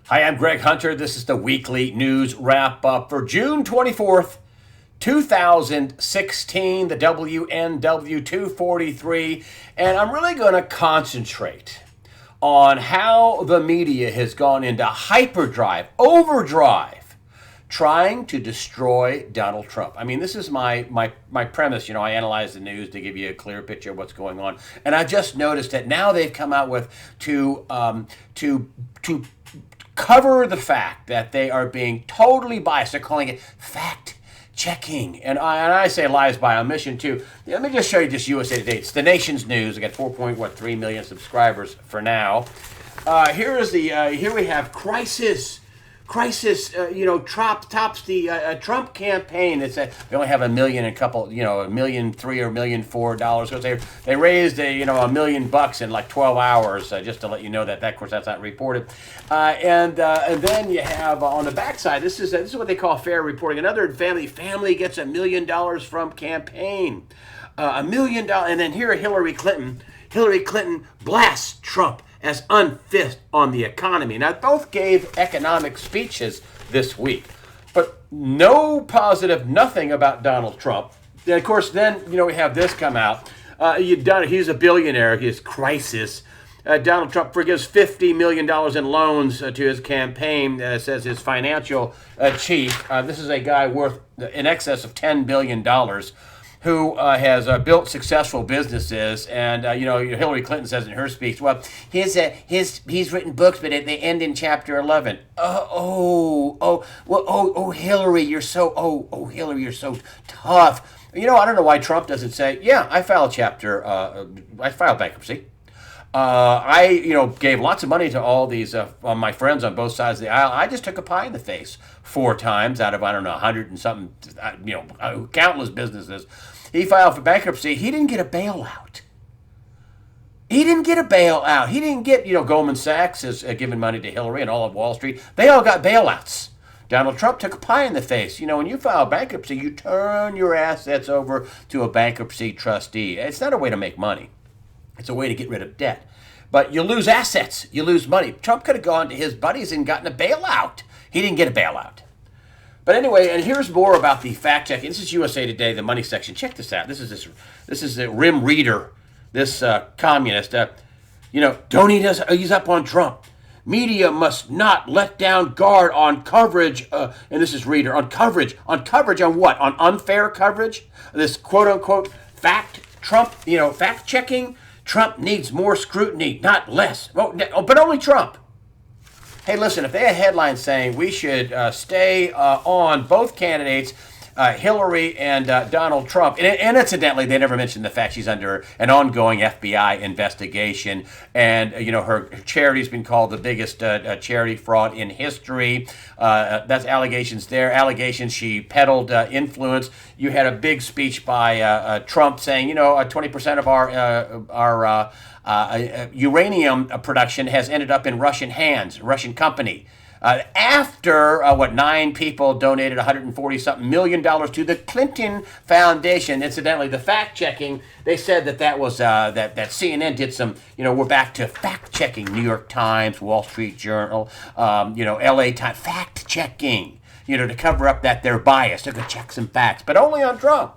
Hi, I'm Greg Hunter. This is the weekly news wrap up for June 24th, 2016, the WNW 243. And I'm really going to concentrate on how the media has gone into hyperdrive, overdrive, trying to destroy Donald Trump. I mean, this is my premise. You know, I analyze the news to give you a clear picture of what's going on. And I just noticed that now they've come out with to cover the fact that they are being totally biased. They're calling it fact checking. And I say lies by omission too. Let me just show you just USA Today. It's the nation's news. I got 4.3 million subscribers for now. Here we have crisis. Tops the Trump campaign. They only have $1 million and $1.3 million or $1.4 million. They raised $1 million in like 12 hours. Just to let you know that of course that's not reported. And then you have on the backside. This is what they call fair reporting. Another family gets $1 million from campaign. $1 million, and then here Hillary Clinton blasts Trump as unfit on the economy. Now, both gave economic speeches this week, but no positive, nothing about Donald Trump. And of course, then, we have this come out. He's a billionaire, his crisis. Donald Trump forgives $50 million in loans to his campaign, says his financial chief. This is a guy worth in excess of $10 billion. Who has built successful businesses, and Hillary Clinton says in her speech, well, he's written books, but they end in chapter 11. Hillary, you're so Hillary, you're so tough. I don't know why Trump doesn't say, yeah, I filed bankruptcy. I gave lots of money to all these my friends on both sides of the aisle. I just took a pie in the face 4 times out of 100 and something, countless businesses. He filed for bankruptcy. He didn't get a bailout. He didn't get Goldman Sachs has given money to Hillary and all of Wall Street. They all got bailouts. Donald Trump took a pie in the face. When you file bankruptcy, you turn your assets over to a bankruptcy trustee. It's not a way to make money. It's a way to get rid of debt. But you lose assets. You lose money. Trump could have gone to his buddies and gotten a bailout. He didn't get a bailout. But anyway, and here's more about the fact checking. This is USA Today, the money section. Check this out. This is a Rim Reader, this communist. Don't ease up on Trump. Media must not let down guard on coverage. And this is Reader on coverage. On coverage on what? On unfair coverage? This quote unquote fact checking. Trump needs more scrutiny, not less. But only Trump. Hey, listen, if they had headlines saying we should stay on both candidates, Hillary and Donald Trump, and incidentally, they never mentioned the fact she's under an ongoing FBI investigation, and her charity's been called the biggest charity fraud in history. That's allegations there. Allegations she peddled influence. You had a big speech by Trump saying, 20% of our uranium production has ended up in Russian hands, Russian company. After 9 people donated $140-something million to the Clinton Foundation. Incidentally, the fact checking, they said that was that CNN did some. We're back to fact checking. New York Times, Wall Street Journal, L.A. Times, fact checking. To cover up that they're biased. They're gonna check some facts, but only on Trump.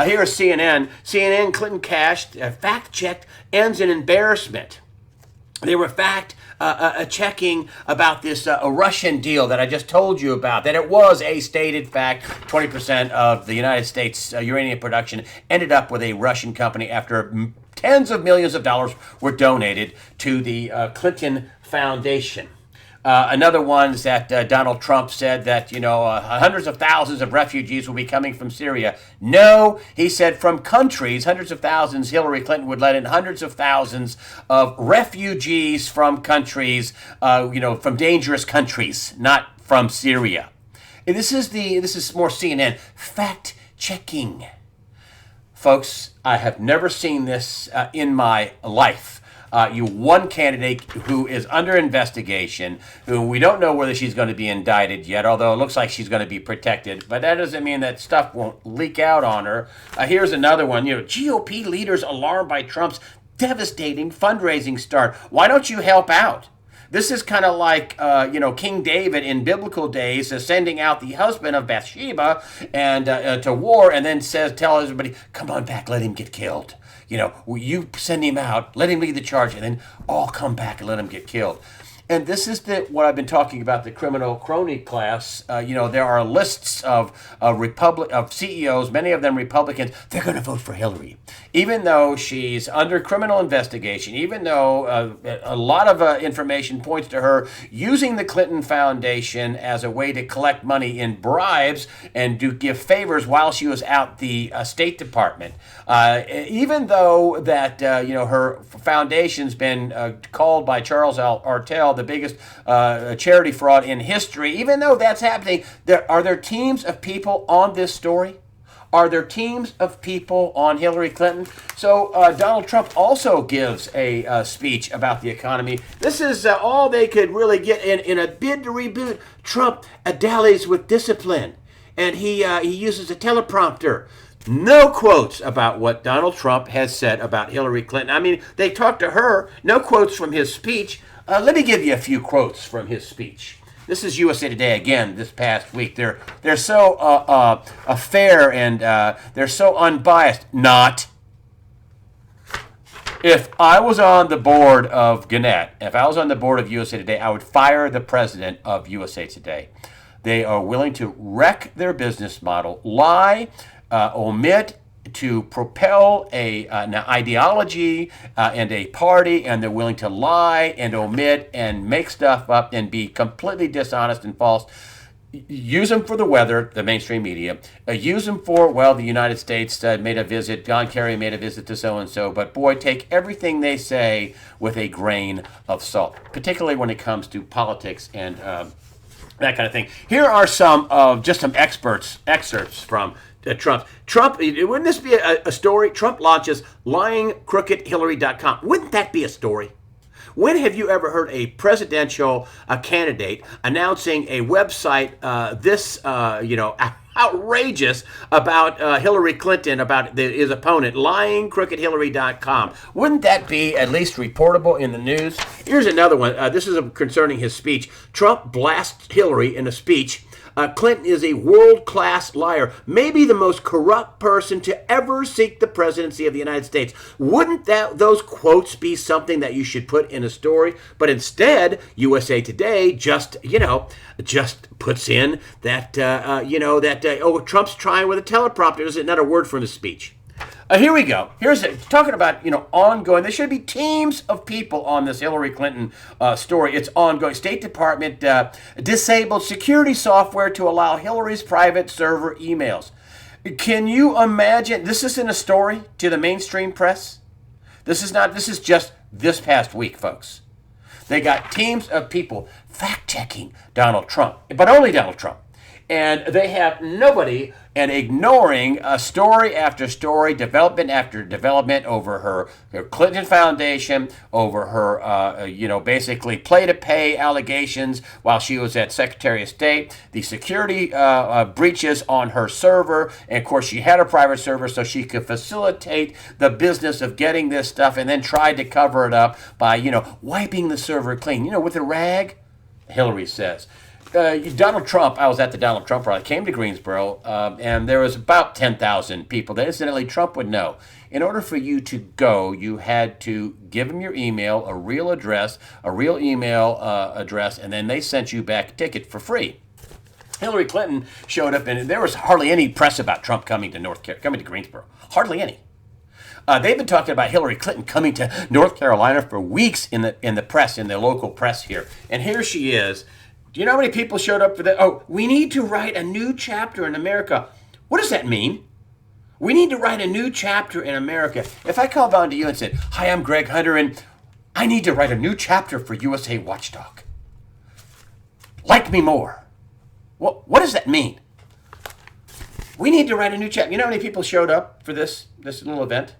Here is CNN. CNN Clinton cashed, fact checked, ends in embarrassment. They were checking about this a Russian deal that I just told you about, that it was a stated fact. 20% of the United States uranium production ended up with a Russian company after tens of millions of dollars were donated to the Clinton Foundation. Another one is that Donald Trump said that, hundreds of thousands of refugees will be coming from Syria. No, he said from countries, hundreds of thousands. Hillary Clinton would let in hundreds of thousands of refugees from countries, from dangerous countries, not from Syria. And this is more CNN. Fact checking. Folks, I have never seen this in my life. One candidate who is under investigation, who we don't know whether she's going to be indicted yet, although it looks like she's going to be protected. But that doesn't mean that stuff won't leak out on her. Here's another one. GOP leaders alarmed by Trump's devastating fundraising start. Why don't you help out? This is kind of like, King David in biblical days sending out the husband of Bathsheba and to war, and then tell everybody, come on back, let him get killed. You send him out, let him lead the charge, and then all come back and let him get killed. And this is what I've been talking about, the criminal crony class. There are lists of CEOs, many of them Republicans. They're going to vote for Hillary, even though she's under criminal investigation, even though a lot of information points to her using the Clinton Foundation as a way to collect money in bribes and to give favors while she was out the State Department. Even though that her foundation's been called by Charles Artel the biggest charity fraud in history, even though that's happening, are there teams of people on this story? Are there teams of people on Hillary Clinton? So Donald Trump also gives a speech about the economy. This is all they could really get in a bid to reboot. Trump dallies with discipline, and he uses a teleprompter. No quotes about what Donald Trump has said about Hillary Clinton. I mean, they talked to her. No quotes from his speech. Let me give you a few quotes from his speech. This is USA Today again this past week. They're so fair and they're so unbiased. Not. If I was on the board of Gannett, if I was on the board of USA Today, I would fire the president of USA Today. They are willing to wreck their business model, lie, omit, to propel an ideology and a party, and they're willing to lie and omit and make stuff up and be completely dishonest and false. Use them for the weather, the mainstream media. Use them for, the United States made a visit, John Kerry made a visit to so-and-so, but boy, take everything they say with a grain of salt, particularly when it comes to politics and that kind of thing. Here are some excerpts from Trump, wouldn't this be a story? Trump launches lyingcrookedhillary.com. Wouldn't that be a story? When have you ever heard a presidential candidate announcing a website this outrageous about Hillary Clinton, about his opponent, lyingcrookedhillary.com? Wouldn't that be at least reportable in the news? Here's another one. This is concerning his speech. Trump blasts Hillary in a speech. Clinton is a world-class liar, maybe the most corrupt person to ever seek the presidency of the United States. Wouldn't those quotes be something that you should put in a story? But instead, USA Today just puts in that, Trump's trying with a teleprompter. There's another word from the speech. Here we go. Here's it. Talking about, ongoing. There should be teams of people on this Hillary Clinton story. It's ongoing. State Department disabled security software to allow Hillary's private server emails. Can you imagine? This isn't a story to the mainstream press. This is just this past week, folks. They got teams of people fact-checking Donald Trump, but only Donald Trump. And they have nobody and ignoring story after story, development after development over her Clinton Foundation, over her, basically play-to-pay allegations while she was at Secretary of State, the security breaches on her server, and of course she had a private server so she could facilitate the business of getting this stuff and then tried to cover it up by, wiping the server clean, with a rag, Hillary says. Donald Trump, I was at the Donald Trump rally, came to Greensboro, and there was about 10,000 people there. Incidentally, Trump would know. In order for you to go, you had to give them your email, a real email address, and then they sent you back a ticket for free. Hillary Clinton showed up, and there was hardly any press about Trump coming to Greensboro. Hardly any. They've been talking about Hillary Clinton coming to North Carolina for weeks in the press, in the local press here. And here she is. Do you know how many people showed up for that? Oh, we need to write a new chapter in America. What does that mean? We need to write a new chapter in America. If I called on to you and said, hi, I'm Greg Hunter, and I need to write a new chapter for USA Watchdog. Like me more. What does that mean? We need to write a new chapter. You know how many people showed up for this little event?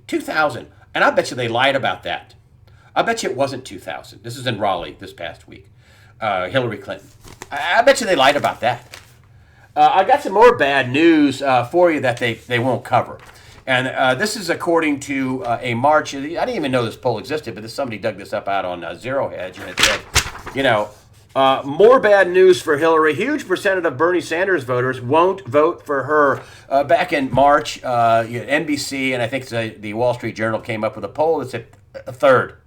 2,000. And I bet you they lied about that. I bet you it wasn't 2,000. This is in Raleigh this past week. Hillary Clinton. I bet you they lied about that. I got some more bad news for you that they won't cover. And this is according to a March. I didn't even know this poll existed, but somebody dug this up out on Zero Hedge, and it said You know, more bad news for Hillary. Huge percentage of Bernie Sanders voters won't vote for her. Back in March, NBC and I think the Wall Street Journal came up with a poll that said a third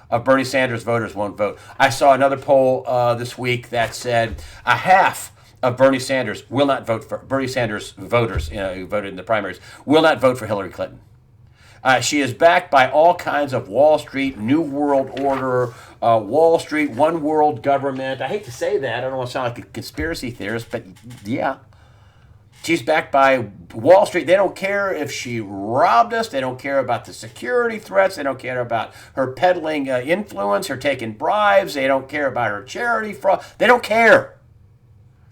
of Bernie Sanders voters won't vote. I saw another poll this week that said a half of Bernie Sanders will not vote for Bernie Sanders voters who voted in the primaries will not vote for Hillary Clinton. She is backed by all kinds of Wall Street, New World Order, Wall Street, one world government. I hate to say that. I don't want to sound like a conspiracy theorist, but yeah. She's backed by Wall Street. They don't care if she robbed us. They don't care about the security threats. They don't care about her peddling influence, her taking bribes. They don't care about her charity fraud. They don't care.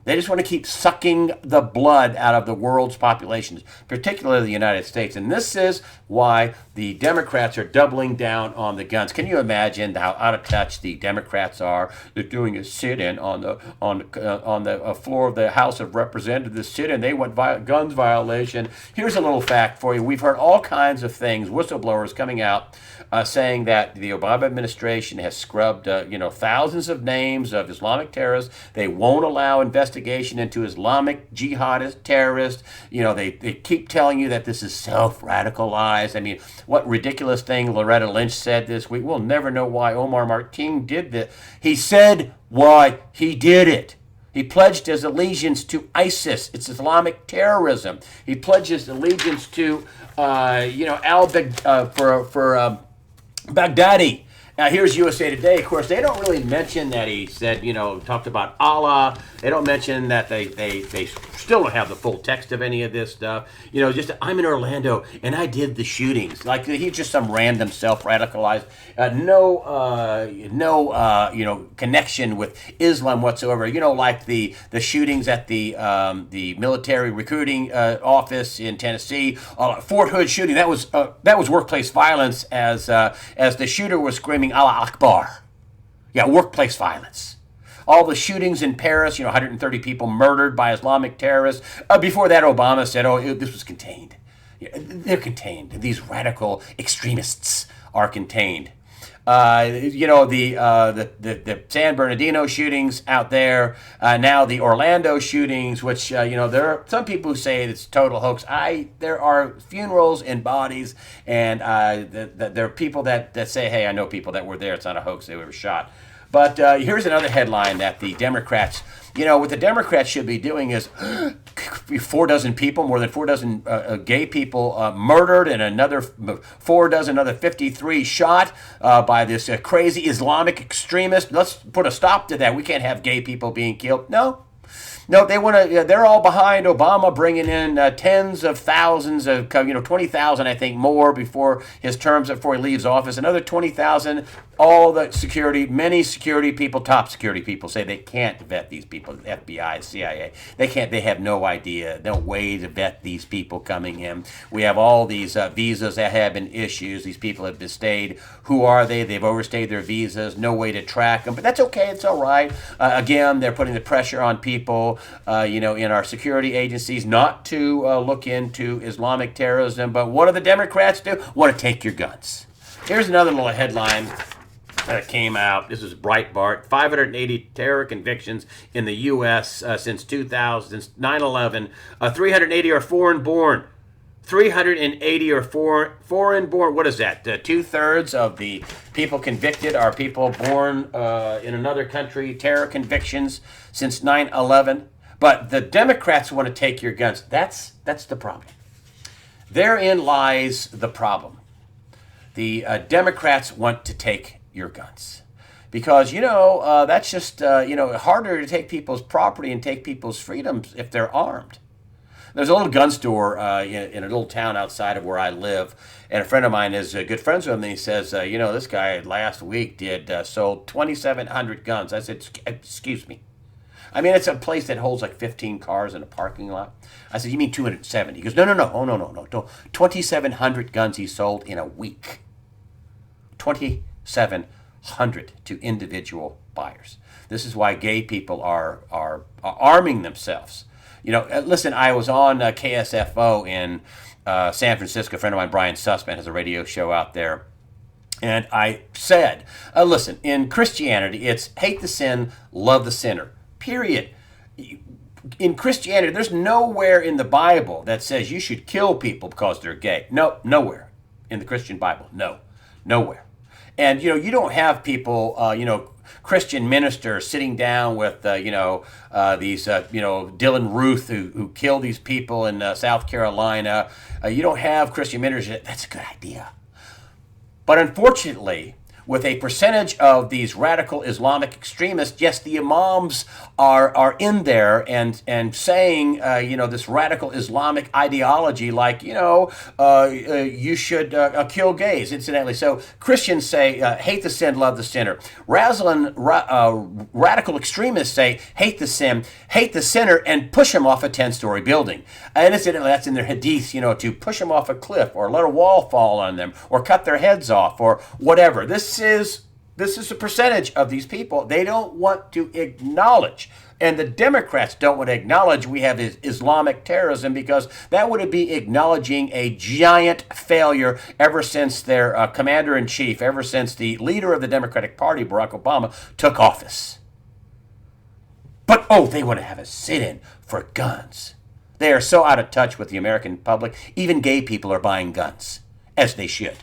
They just want to keep sucking the blood out of the world's populations, particularly the United States. And this is why the Democrats are doubling down on the guns. Can you imagine how out of touch the Democrats are? They're doing a sit-in on the floor of the House of Representatives. Sit-in. They want guns violation. Here's a little fact for you. We've heard all kinds of things, whistleblowers coming out saying that the Obama administration has scrubbed thousands of names of Islamic terrorists. They won't allow investigation into Islamic jihadist terrorists. They keep telling you that this is self-radicalized. I mean, what ridiculous thing Loretta Lynch said this week. We'll never know why Omar Martin did this. He said why he did it. He pledged his allegiance to ISIS. It's Islamic terrorism. He pledged his allegiance to Baghdadi. Now, here's USA Today. Of course, they don't really mention that he said, talked about Allah. They don't mention that they still don't have the full text of any of this stuff. I'm in Orlando and I did the shootings. Like he's just some random self-radicalized, no connection with Islam whatsoever. Like the shootings at the military recruiting office in Tennessee, Fort Hood shooting. That was workplace violence as the shooter was screaming Allah Akbar. Yeah, workplace violence. All the shootings in Paris, 130 people murdered by Islamic terrorists. Before that, Obama said, this was contained. Yeah, they're contained. These radical extremists are contained. The San Bernardino shootings out there, now the Orlando shootings, which, there are some people who say it's total hoax. There are funerals and bodies, and there are people that say, hey, I know people that were there. It's not a hoax. They were shot. But here's another headline that the Democrats, what the Democrats should be doing is 4 dozen people, more than 4 dozen gay people murdered, and another 53 shot by this crazy Islamic extremist. Let's put a stop to that. We can't have gay people being killed. No, they want to. They're all behind Obama bringing in tens of thousands of 20,000, I think, more before his terms before he leaves office. Another 20,000. All the many security people, top security people say they can't vet these people. The FBI, CIA, they can't. They have no idea, no way to vet these people coming in. We have all these visas that have been issued. These people have been stayed. Who are they? They've overstayed their visas. No way to track them. But that's okay. It's all right. Again, they're putting the pressure on people, in our security agencies not to look into Islamic terrorism. But what do the Democrats do? Want to take your guns. Here's another little headline that came out. This is Breitbart. 580 terror convictions in the U.S. Since 2000, since 9/11. 380 are foreign-born. 380 are foreign-born. What is that? 2/3 of the people convicted are people born in another country. Terror convictions since 9/11. But the Democrats want to take your guns. That's the problem. Therein lies the problem. The Democrats want to take your guns because that's just harder to take people's property and take people's freedoms if they're armed. There's a little gun store in a little town outside of where I live, and a friend of mine is good friends with him, and he says, this guy last week sold 2,700 guns. I said, excuse me. I mean, it's a place that holds like 15 cars in a parking lot. I said, you mean 270? He goes, no. 2,700 guns he sold in a week. 2,700 to individual buyers. This is why gay people are arming themselves. Listen, I was on KSFO in San Francisco. A friend of mine, Brian Sussman, has a radio show out there. And I said, listen, in Christianity, it's hate the sin, love the sinner, period. In Christianity, there's nowhere in the Bible that says you should kill people because they're gay. No, nowhere in the Christian Bible. No, nowhere. And you don't have people, Christian ministers sitting down with, these, Dylan Ruth who killed these people in South Carolina. You don't have Christian ministers. That's a good idea. But unfortunately, with a percentage of these radical Islamic extremists, yes, the imams are in there and saying, this radical Islamic ideology, like, you should kill gays, incidentally. So Christians say, hate the sin, love the sinner. Radical extremists say, hate the sin, hate the sinner, and push him off a 10-story building. And incidentally, that's in their hadith, to push them off a cliff or let a wall fall on them or cut their heads off or whatever. This is a percentage of these people they don't want to acknowledge. And the Democrats don't want to acknowledge we have Islamic terrorism, because that would be acknowledging a giant failure ever since their commander-in-chief, ever since the leader of the Democratic Party, Barack Obama, took office. But, they want to have a sit-in for guns. They are so out of touch with the American public. Even gay people are buying guns, as they should.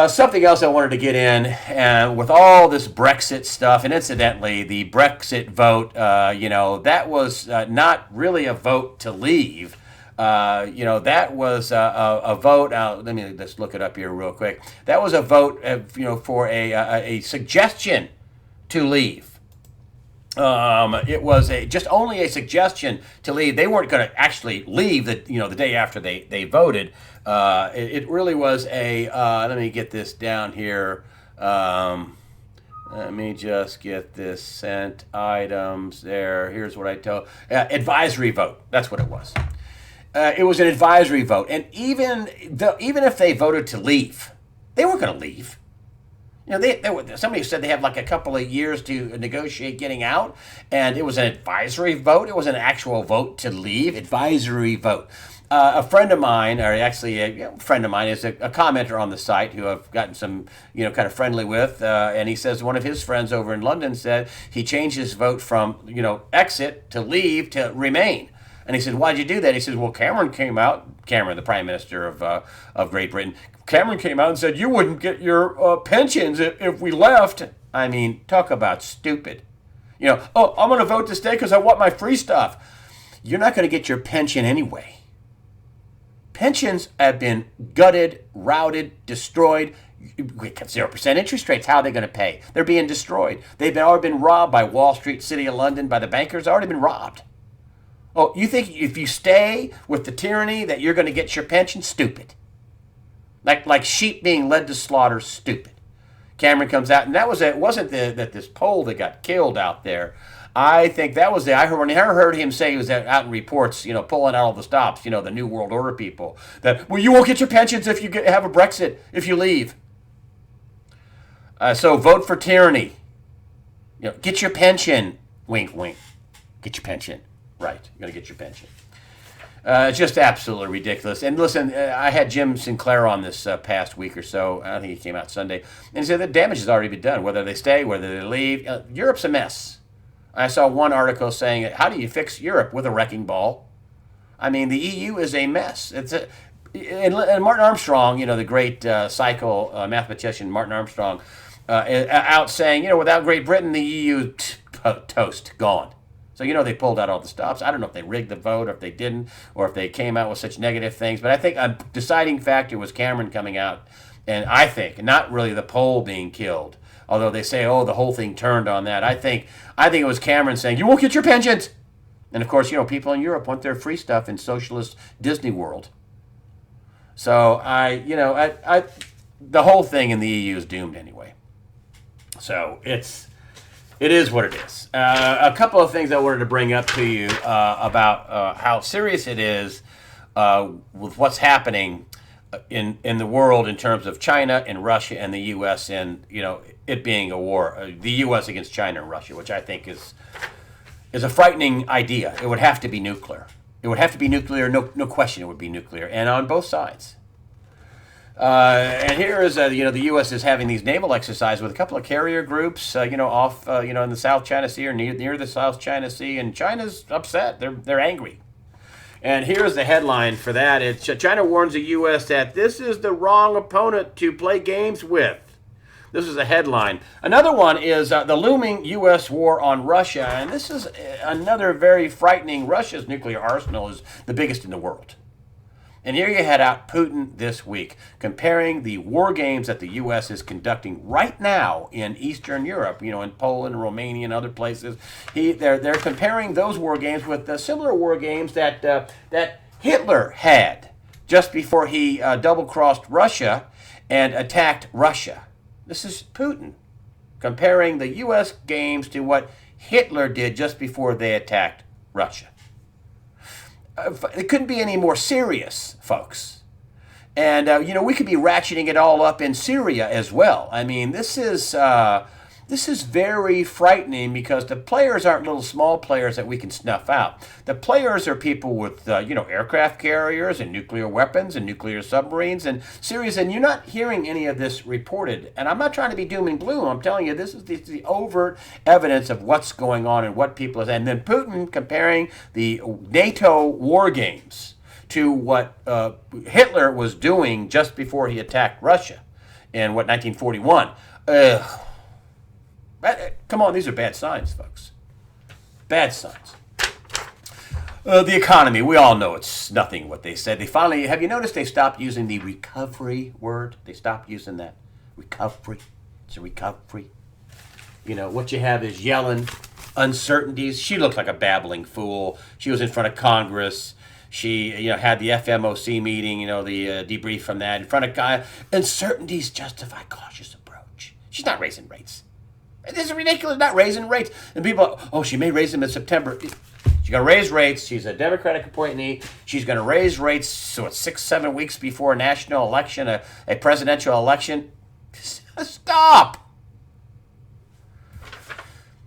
Something else I wanted to get in, with all this Brexit stuff, and incidentally, the Brexit vote, that was not really a vote to leave. That was a vote. Let me just look it up here real quick. That was a vote, for a suggestion to leave. It was just only a suggestion to leave. They weren't going to actually leave the day after they voted. It really was a. Let me get this down here. Let me just get this sent items there. Here's what I told. Advisory vote. That's what it was. It was an advisory vote, and even if they voted to leave, they weren't going to leave. Somebody said they have like a couple of years to negotiate getting out, and it was an advisory vote. It was an actual vote to leave. Advisory vote. A friend of mine, or actually a friend of mine, is a commenter on the site who I've gotten some, kind of friendly with, and he says one of his friends over in London said he changed his vote from, exit to leave to remain. And he said, why'd you do that? He says, well, Cameron, the Prime Minister of Great Britain, Cameron came out and said, you wouldn't get your pensions if we left. I mean, talk about stupid. I'm going to vote to stay because I want my free stuff. You're not going to get your pension anyway. Pensions have been gutted, routed, destroyed. We got 0% interest rates. How are they going to pay? They're being destroyed. They've already been robbed by Wall Street, City of London, by the bankers. Already been robbed. Oh, you think if you stay with the tyranny that you're going to get your pension? Stupid. Like sheep being led to slaughter. Stupid. Cameron comes out, and it wasn't this Pole that got killed out there. I think that was when I heard him say he was out in reports, pulling out all the stops, the New World Order people, that, well, you won't get your pensions if you have a Brexit, if you leave. So vote for tyranny. Get your pension. Wink, wink. Get your pension. Right, you're going to get your pension. It's just absolutely ridiculous. And listen, I had Jim Sinclair on this past week or so. I think he came out Sunday. And he said the damage has already been done, whether they stay, whether they leave. Europe's a mess. I saw one article saying, how do you fix Europe? With a wrecking ball. I mean, the EU is a mess. And Martin Armstrong, the great mathematician Martin Armstrong, out saying, without Great Britain, the EU toast, gone. So, they pulled out all the stops. I don't know if they rigged the vote or if they didn't, or if they came out with such negative things. But I think a deciding factor was Cameron coming out. And I think, not really the Pole being killed, although they say, the whole thing turned on that. I think it was Cameron saying, you won't get your pensions. And, of course, people in Europe want their free stuff in socialist Disney World. So, the whole thing in the EU is doomed anyway. So, it is what it is. A couple of things I wanted to bring up to you about how serious it is with what's happening in the world in terms of China and Russia and the U.S. and it being a war, the U.S. against China and Russia, which I think is a frightening idea. It would have to be nuclear. It would have to be nuclear. No question, it would be nuclear, and on both sides. And here is, the U.S. is having these naval exercises with a couple of carrier groups, off, in the South China Sea or near the South China Sea, and China's upset. They're angry. And here's the headline for that. It's China warns the U.S. that this is the wrong opponent to play games with. This is a headline. Another one is the looming U.S. war on Russia, and this is another very frightening. Russia's nuclear arsenal is the biggest in the world. And here you had out Putin this week, comparing the war games that the U.S. is conducting right now in Eastern Europe, in Poland, Romania, and other places. They're comparing those war games with the similar war games that Hitler had just before he double-crossed Russia and attacked Russia. This is Putin comparing the U.S. games to what Hitler did just before they attacked Russia. It couldn't be any more serious, folks. And, we could be ratcheting it all up in Syria as well. I mean, this is very frightening because the players aren't little small players that we can snuff out. The players are people with, aircraft carriers and nuclear weapons and nuclear submarines and series. And you're not hearing any of this reported. And I'm not trying to be doom and gloom. I'm telling you, this is the overt evidence of what's going on and what people are. And then Putin comparing the NATO war games to what Hitler was doing just before he attacked Russia in, 1941. Come on, these are bad signs, folks. Bad signs. The economy, we all know it's nothing what they said. They finally, have you noticed they stopped using the recovery word? They stopped using that. Recovery. It's a recovery. What you have is Yellen, uncertainties. She looked like a babbling fool. She was in front of Congress. She, had the FMOC meeting, the debrief from that in front of guy. Uncertainties justify cautious approach. She's not raising rates. This is ridiculous, not raising rates. And people, she may raise them in September. She's going to raise rates. She's a Democratic appointee. She's going to raise rates, so it's 6-7 weeks before a national election, a presidential election. Stop!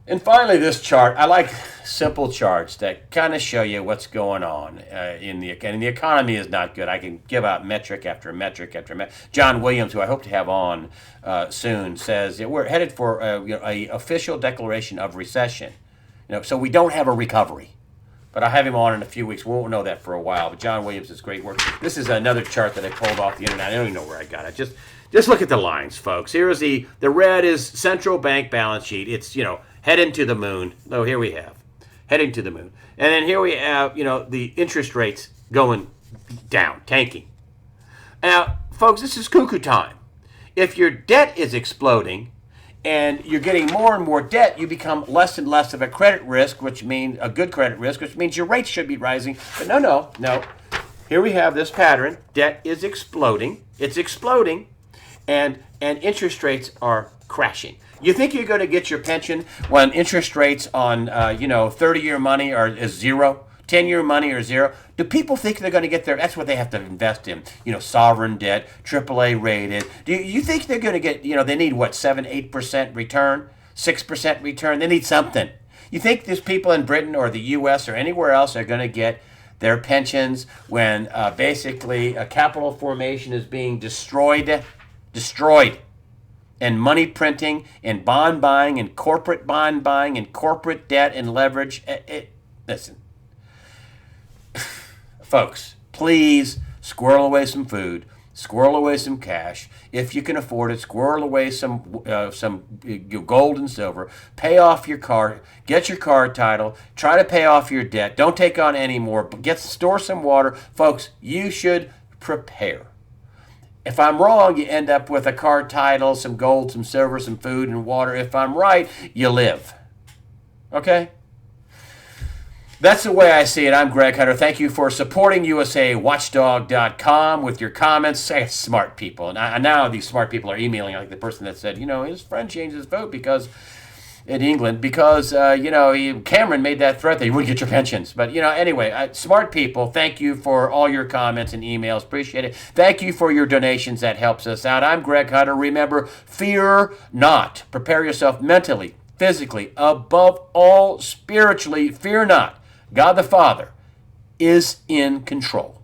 And finally, this chart. I like simple charts that kind of show you what's going on in the economy is not good. I can give out metric after metric after metric. John Williams, who I hope to have on soon, says we're headed for a official declaration of recession. So we don't have a recovery. But I'll have him on in a few weeks. We won't know that for a while. But John Williams is great work. This is another chart that I pulled off the internet. I don't even know where I got it. Just look at the lines, folks. Here is the red is central bank balance sheet. It's heading to the moon. Oh, here we have heading to the moon. And then here we have, the interest rates going down, tanking. Now, folks, this is cuckoo time. If your debt is exploding and you're getting more and more debt, you become less and less of a credit risk, which means a good credit risk, which means your rates should be rising. But no. Here we have this pattern. Debt is exploding. It's exploding. And interest rates are crashing. You think you're going to get your pension when interest rates on 30-year money is zero, 10-year money are zero? Do people think they're going to get there? That's what they have to invest in. Sovereign debt, AAA rated. Do you think they're going to get? They need what, 7-8% return, 6% return? They need something. You think these people in Britain or the U.S. or anywhere else are going to get their pensions when basically a capital formation is being destroyed? And money printing and bond buying and corporate bond buying and corporate debt and leverage. Listen, folks, please squirrel away some food, squirrel away some cash. If you can afford it, squirrel away some gold and silver. Pay off your car, get your car title, try to pay off your debt. Don't take on any more. Store some water. Folks, you should prepare. If I'm wrong, you end up with a car title, some gold, some silver, some food, and water. If I'm right, you live. Okay? That's the way I see it. I'm Greg Hunter. Thank you for supporting USAWatchdog.com with your comments. Say smart people. And now these smart people are emailing, like the person that said, his friend changed his vote in England because Cameron made that threat that you wouldn't get your pensions. But, anyway, smart people, thank you for all your comments and emails. Appreciate it. Thank you for your donations. That helps us out. I'm Greg Hunter. Remember, fear not. Prepare yourself mentally, physically, above all, spiritually. Fear not. God the Father is in control.